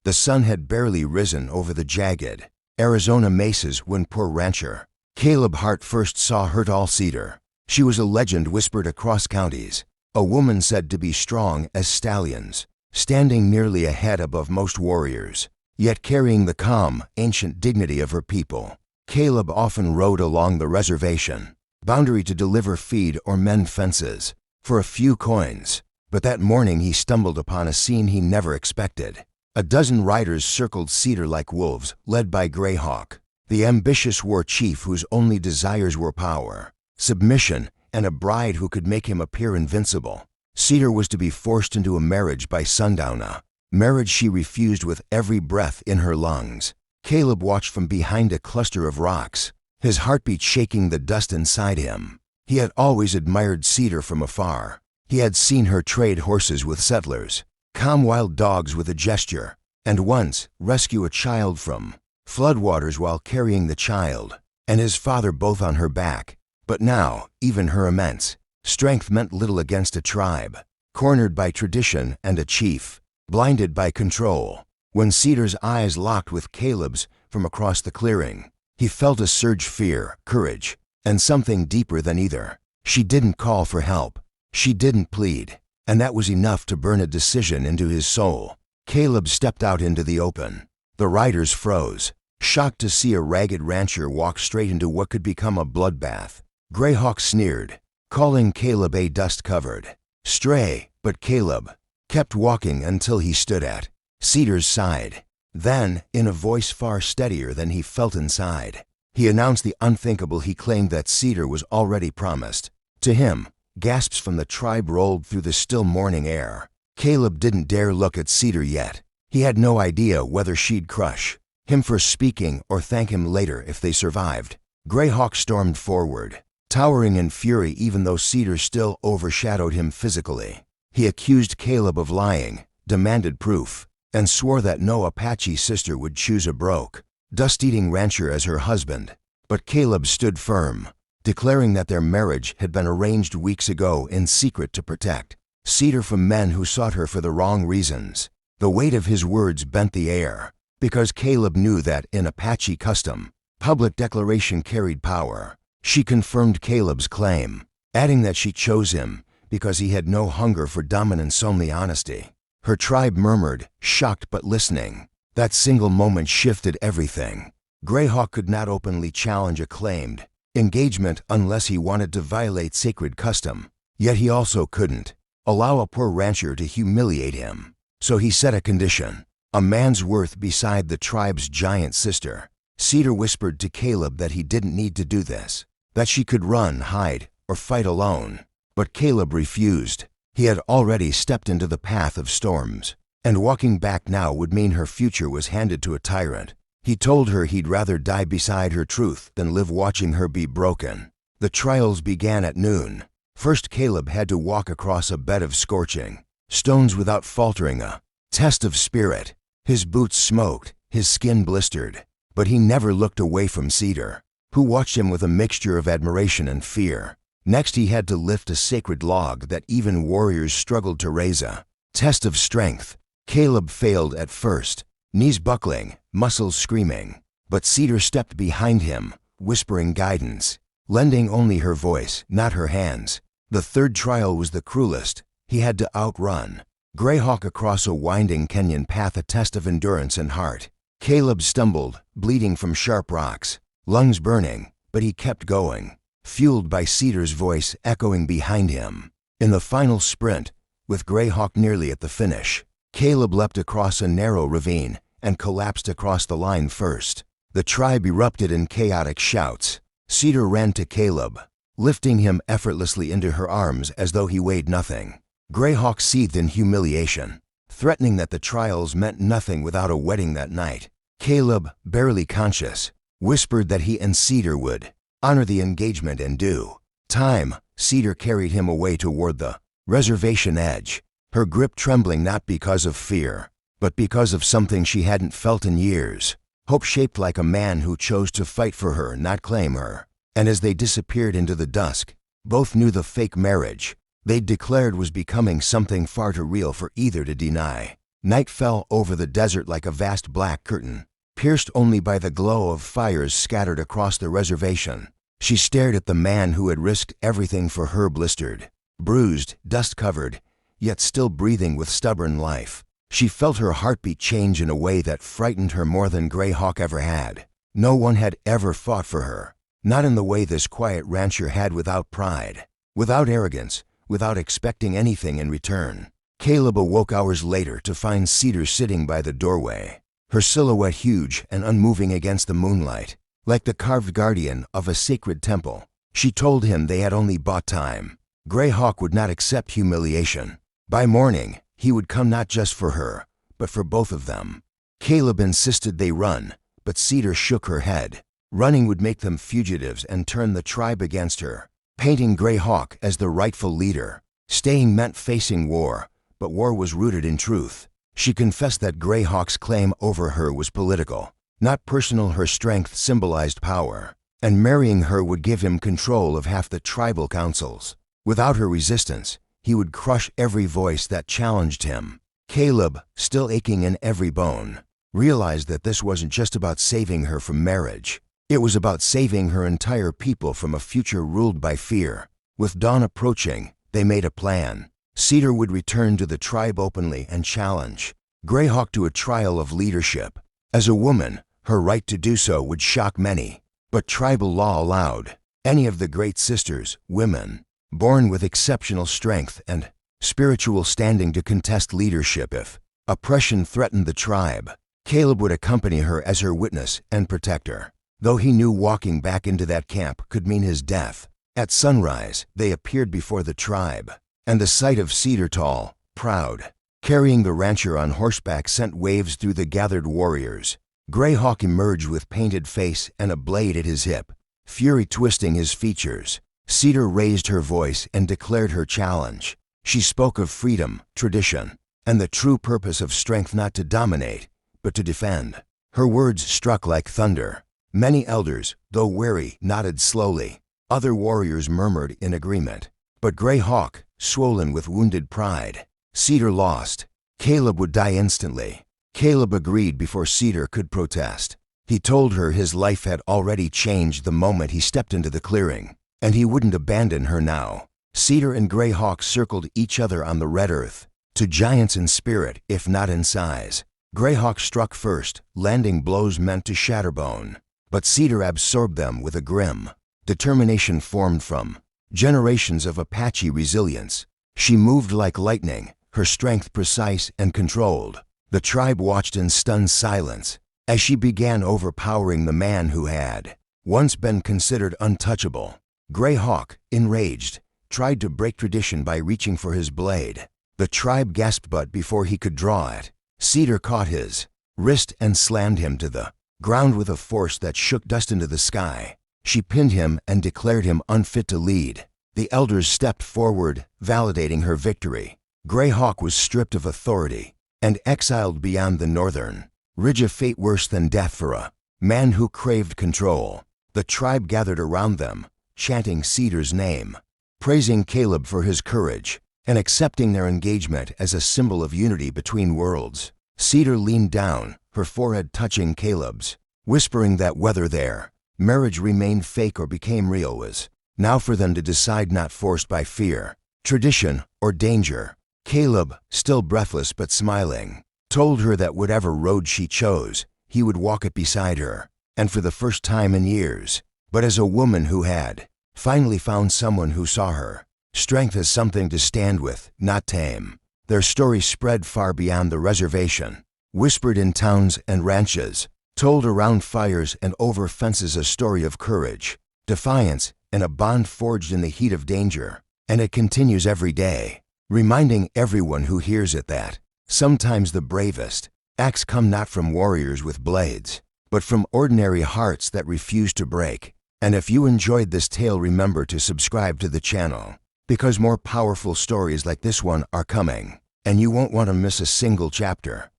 The sun had barely risen over the jagged Arizona mesas when poor rancher Caleb Hart first saw her tall cedar. She was a legend whispered across counties, a woman said to be strong as stallions, standing nearly a head above most warriors, yet carrying the calm, ancient dignity of her people. Caleb often rode along the reservation boundary to deliver feed or mend fences for a few coins, but that morning he stumbled upon a scene he never expected. A dozen riders circled Cedar like wolves, led by Greyhawk, the ambitious war chief whose only desires were power, submission, and a bride who could make him appear invincible. Cedar was to be forced into a marriage by sundown, a marriage she refused with every breath in her lungs. Caleb watched from behind a cluster of rocks, his heartbeat shaking the dust inside him. He had always admired Cedar from afar. He had seen her trade horses with settlers, calm wild dogs with a gesture, and once rescue a child from floodwaters while carrying the child and his father both on her back. But now, even her immense strength meant little against a tribe, cornered by tradition and a chief, blinded by control. When Cedar's eyes locked with Caleb's from across the clearing, he felt a surge fear, courage, and something deeper than either. She didn't call for help. She didn't plead, and that was enough to burn a decision into his soul. Caleb stepped out into the open. The riders froze, shocked to see a ragged rancher walk straight into what could become a bloodbath. Greyhawk sneered, calling Caleb a dust-covered stray, but Caleb kept walking until he stood at Cedar's side. Then, in a voice far steadier than he felt inside, he announced the unthinkable. He claimed that Cedar was already promised to him. Gasps from the tribe rolled through the still morning air. Caleb didn't dare look at Cedar yet. He had no idea whether she'd crush him for speaking or thank him later if they survived. Greyhawk stormed forward, towering in fury even though Cedar still overshadowed him physically. He accused Caleb of lying, demanded proof, and swore that no Apache sister would choose a broke, dust-eating rancher as her husband. But Caleb stood firm, declaring that their marriage had been arranged weeks ago in secret to protect Cedar from men who sought her for the wrong reasons. The weight of his words bent the air, because Caleb knew that in Apache custom, public declaration carried power. She confirmed Caleb's claim, adding that she chose him because he had no hunger for dominance, only honesty. Her tribe murmured, shocked but listening. That single moment shifted everything. Greyhawk could not openly challenge a claimed engagement unless he wanted to violate sacred custom. Yet he also couldn't allow a poor rancher to humiliate him. So he set a condition: a man's worth beside the tribe's giant sister. Cedar whispered to Caleb that he didn't need to do this, that she could run, hide, or fight alone. But Caleb refused. He had already stepped into the path of storms, and walking back now would mean her future was handed to a tyrant. He told her he'd rather die beside her truth than live watching her be broken. The trials began at noon. First, Caleb had to walk across a bed of scorching stones without faltering, a test of spirit. His boots smoked, his skin blistered, but he never looked away from Cedar, who watched him with a mixture of admiration and fear. Next, he had to lift a sacred log that even warriors struggled to raise, a test of strength. Caleb failed at first, knees buckling, muscles screaming, but Cedar stepped behind him, whispering guidance, lending only her voice, not her hands. The third trial was the cruelest. He had to outrun Greyhawk across a winding canyon path, a test of endurance and heart. Caleb stumbled, bleeding from sharp rocks, lungs burning, but he kept going, fueled by Cedar's voice echoing behind him. In the final sprint, with Greyhawk nearly at the finish, Caleb leapt across a narrow ravine and collapsed across the line first. The tribe erupted in chaotic shouts. Cedar ran to Caleb, lifting him effortlessly into her arms as though he weighed nothing. Greyhawk seethed in humiliation, threatening that the trials meant nothing without a wedding that night. Caleb, barely conscious, whispered that he and Cedar would honor the engagement in due time. Cedar carried him away toward the reservation edge, her grip trembling not because of fear, but because of something she hadn't felt in years. Hope shaped like a man who chose to fight for her, not claim her. And as they disappeared into the dusk, both knew the fake marriage they'd declared was becoming something far too real for either to deny. Night fell over the desert like a vast black curtain, pierced only by the glow of fires scattered across the reservation. She stared at the man who had risked everything for her, blistered, bruised, dust-covered, yet still breathing with stubborn life. She felt her heartbeat change in a way that frightened her more than Greyhawk ever had. No one had ever fought for her, not in the way this quiet rancher had, without pride, without arrogance, without expecting anything in return. Caleb awoke hours later to find Cedar sitting by the doorway, her silhouette huge and unmoving against the moonlight, like the carved guardian of a sacred temple. She told him they had only bought time. Greyhawk would not accept humiliation. By morning, he would come not just for her, but for both of them. Caleb insisted they run, but Cedar shook her head. Running would make them fugitives and turn the tribe against her, painting Greyhawk as the rightful leader. Staying meant facing war, but war was rooted in truth. She confessed that Greyhawk's claim over her was political, not personal. Her strength symbolized power, and marrying her would give him control of half the tribal councils. Without her resistance, he would crush every voice that challenged him. Caleb, still aching in every bone, realized that this wasn't just about saving her from marriage. It was about saving her entire people from a future ruled by fear. With dawn approaching, they made a plan. Cedar would return to the tribe openly and challenge Greyhawk to a trial of leadership. As a woman, her right to do so would shock many, but tribal law allowed any of the great sisters, women, born with exceptional strength and spiritual standing, to contest leadership if oppression threatened the tribe. Caleb would accompany her as her witness and protector, though he knew walking back into that camp could mean his death. At sunrise, they appeared before the tribe, and the sight of Cedar, tall, proud, carrying the rancher on horseback, sent waves through the gathered warriors. Greyhawk emerged with painted face and a blade at his hip, fury twisting his features. Cedar raised her voice and declared her challenge. She spoke of freedom, tradition, and the true purpose of strength, not to dominate, but to defend. Her words struck like thunder. Many elders, though wary, nodded slowly. Other warriors murmured in agreement. But Greyhawk, swollen with wounded pride, Cedar lost. Caleb would die instantly. Caleb agreed before Cedar could protest. He told her his life had already changed the moment he stepped into the clearing, and he wouldn't abandon her now. Cedar and Greyhawk circled each other on the red earth, two giants in spirit if not in size. Greyhawk struck first, landing blows meant to shatter bone, but Cedar absorbed them with a grim determination formed from generations of Apache resilience. She moved like lightning, her strength precise and controlled. The tribe watched in stunned silence as she began overpowering the man who had once been considered untouchable. Greyhawk, enraged, tried to break tradition by reaching for his blade. The tribe gasped, but before he could draw it, Cedar caught his wrist and slammed him to the ground with a force that shook dust into the sky. She pinned him and declared him unfit to lead. The elders stepped forward, validating her victory. Greyhawk was stripped of authority and exiled beyond the northern ridge, of fate worse than death for a man who craved control. The tribe gathered around them, chanting Cedar's name, praising Caleb for his courage, and accepting their engagement as a symbol of unity between worlds. Cedar leaned down, her forehead touching Caleb's, whispering that whether their marriage remained fake or became real was now for them to decide, not forced by fear, tradition, or danger. Caleb, still breathless but smiling, told her that whatever road she chose, he would walk it beside her, and for the first time in years, but as a woman who had finally found someone who saw her strength as something to stand with, not tame. Their story spread far beyond the reservation, whispered in towns and ranches, told around fires and over fences, a story of courage, defiance, and a bond forged in the heat of danger. And it continues every day, reminding everyone who hears it that sometimes the bravest acts come not from warriors with blades, but from ordinary hearts that refuse to break. And if you enjoyed this tale, remember to subscribe to the channel, because more powerful stories like this one are coming, and you won't want to miss a single chapter.